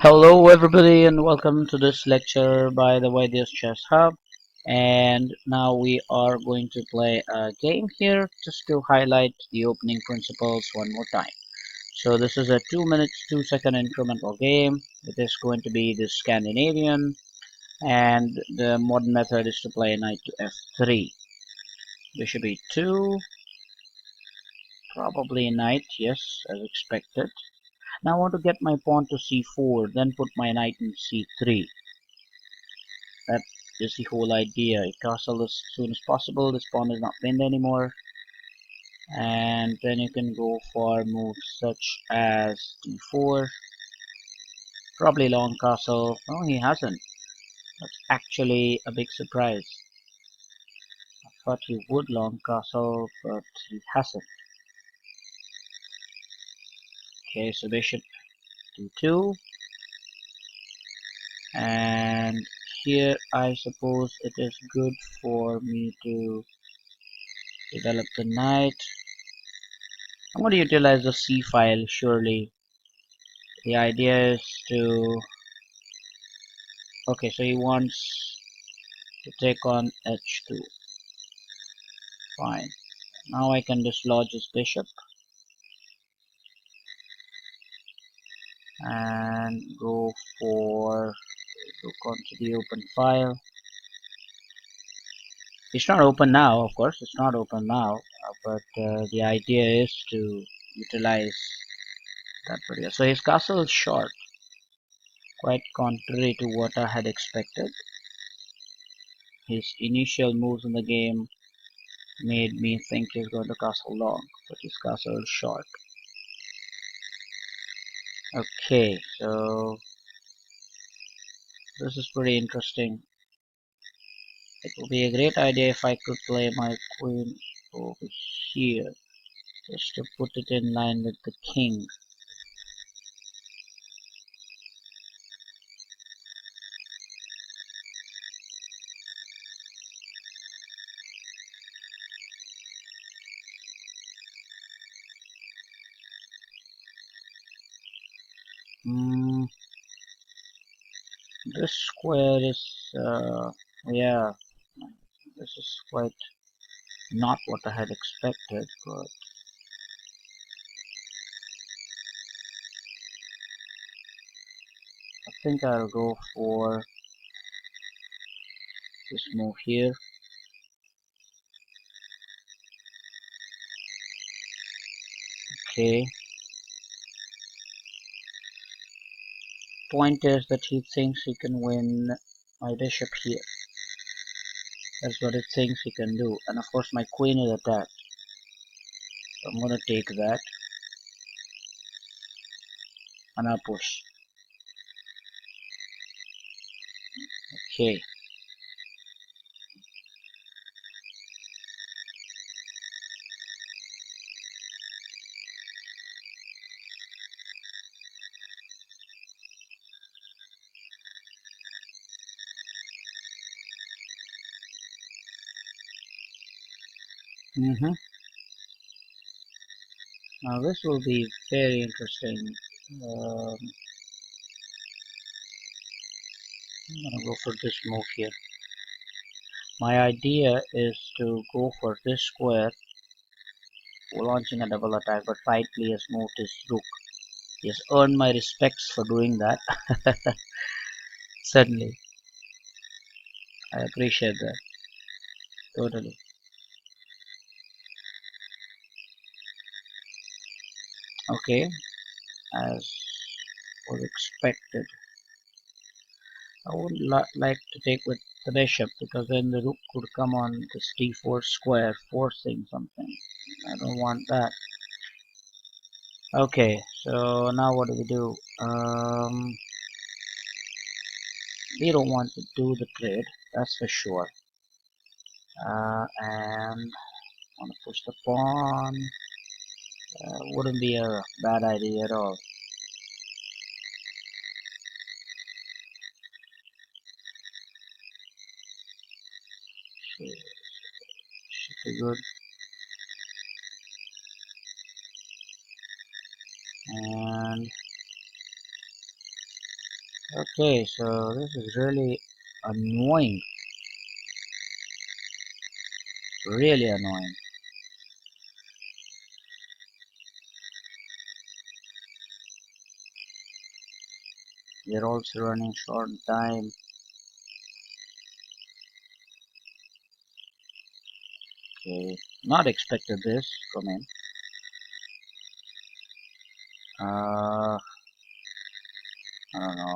Hello everybody and welcome to this lecture by the Vaidya's Chess Hub, and now we are going to play a game here just to highlight the opening principles one more time. So this is a 2 minutes 2-second incremental game. It is going to be the Scandinavian, and the modern method is to play knight to f3, bishop e2, probably knight, yes, as expected. Now I want to get my pawn to c4, then put my knight in c3. That is the whole idea. You castle as soon as possible. This pawn is not pinned anymore. And then you can go for moves such as d4. Probably long castle. No, he hasn't. That's actually a big surprise. I thought he would long castle, but he hasn't. Okay, so bishop d2. And here I suppose it is good for me to develop the knight. I'm going to utilize the c file surely. The idea is to, okay, so he wants to take on h2. Fine. Now I can dislodge his bishop and go for look onto the open file. It's not open now, of course, it's not open now, but the idea is to utilize that particular. So his castle is short, quite contrary to what I had expected. His initial moves in the game made me think he's going to castle long, but his castle is short. Okay, so this is pretty interesting. It would be a great idea if I could play my queen over here, just to put it in line with the king. Mm, this square is, yeah, this is quite not what I had expected, but I think I'll go for this move here. Okay. Point is that he thinks he can win my bishop here. That's what it thinks he can do. And of course my queen is attacked. So I'm gonna take that and I'll push. Okay. Now this will be very interesting. Um, I'm gonna go for this move here. My idea is to go for this square, launching a double attack, but rightly has moved his rook. He has earned my respects for doing that. Certainly, I appreciate that totally. Okay, as was expected. I would like to take with the bishop because then the rook could come on this d4 square, forcing something. I don't want that. Okay, so now what do we do? We don't want to do the trade, that's for sure. And want to push the pawn. Wouldn't be a bad idea at all. Should be good. And Okay, so this is really annoying. Really annoying. We're also running short on time. Okay, not expected this from him. I don't know.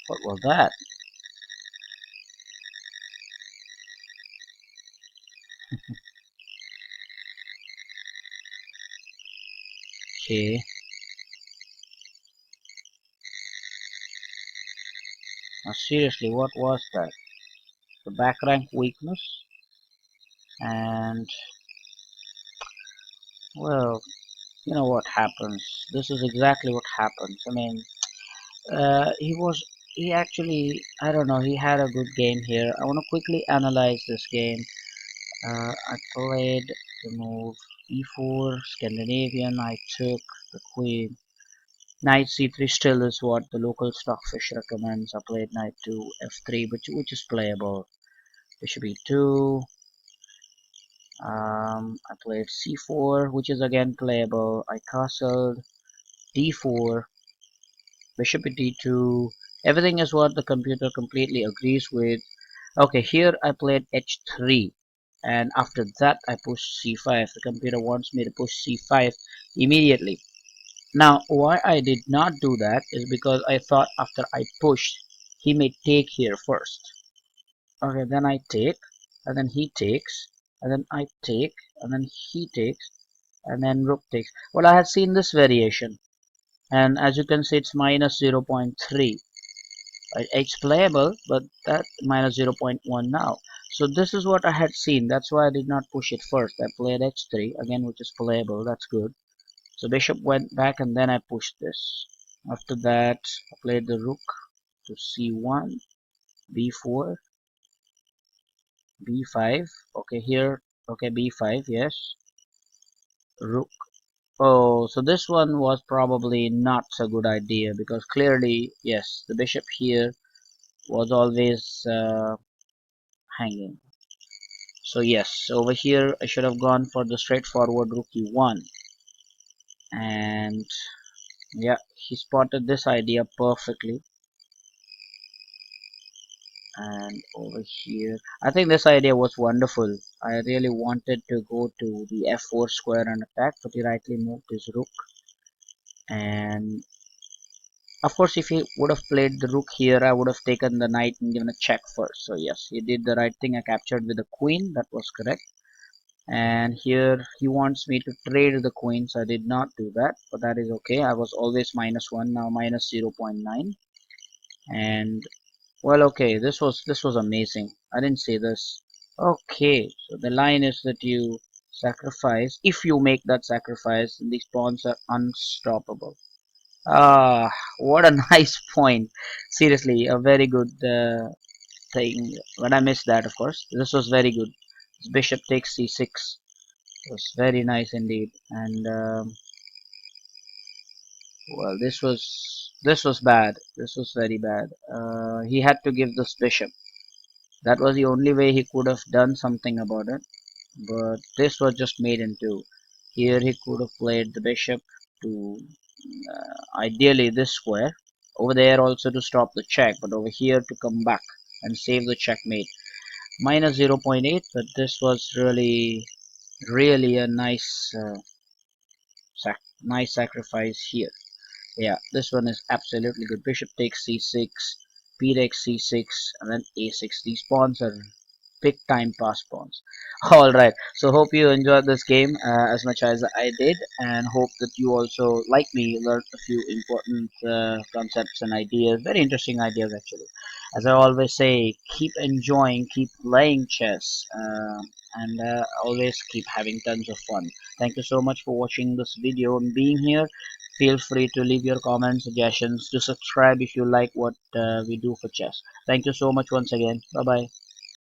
What was that? Okay. Now seriously, what was that? The back rank weakness? And, well, you know what happens. This is exactly what happens. I mean, he actually, I don't know, he had a good game here. I want to quickly analyze this game. I played the move e4, Scandinavian, I took the queen. Knight c3 still is what the local stockfish recommends. I played knight to f3, which is playable. Bishop e2. I played c4, which is again playable. I castled d4, bishop d2. Everything is what the computer completely agrees with. Okay, here I played h3, and after that I pushed c5. The computer wants me to push c5 immediately. Now, why I did not do that is because I thought after I pushed, he may take here first. Okay, then I take, and then he takes, and then I take, and then he takes, and then rook takes. Well, I had seen this variation, and as you can see, it's minus 0.3. It's playable, but that minus 0.1 now. So this is what I had seen. That's why I did not push it first. I played h3 again, which is playable. That's good. So bishop went back, and then I pushed this. After that, I played the rook to c1, b4, b5. Okay, here. Okay, b5. Yes. Rook. Oh, so this one was probably not a good idea because clearly, yes, the bishop here was always hanging. So yes, over here I should have gone for the straightforward rook e1, and yeah, he spotted this idea perfectly. And over here, I think this idea was wonderful. I really wanted to go to the f4 square and attack, but he rightly moved his rook. And of course, if he would have played the rook here, I would have taken the knight and given a check first. So yes, he did the right thing. I captured with the queen. That was correct. And here he wants me to trade the queen, so I did not do that, but that is okay. I was always -1, now minus 0.9. And well, okay, this was amazing. I didn't say this. Okay, so the line is that you sacrifice. If you make that sacrifice, these pawns are unstoppable. Ah, what a nice point. Seriously, a very good thing. But I missed that, of course. This was very good. This bishop takes c6. It was very nice indeed. And well, this was bad. This was very bad. He had to give this bishop. That was the only way he could have done something about it. But this was just made into. Here he could have played the bishop to ideally this square. Over there also to stop the check, but over here to come back and save the checkmate. Minus 0.8, but this was really a nice sacrifice here. Yeah, this one is absolutely good. Bishop takes c6, b takes c6, and then a6. These pawns are big time pass pawns. Alright, so hope you enjoyed this game as much as I did, and hope that you also, like me, learned a few important concepts and ideas. Very interesting ideas, actually. As I always say, keep enjoying, keep playing chess, and always keep having tons of fun. Thank you so much for watching this video and being here. Feel free to leave your comments, suggestions, to subscribe if you like what we do for chess. Thank you so much once again. Bye bye.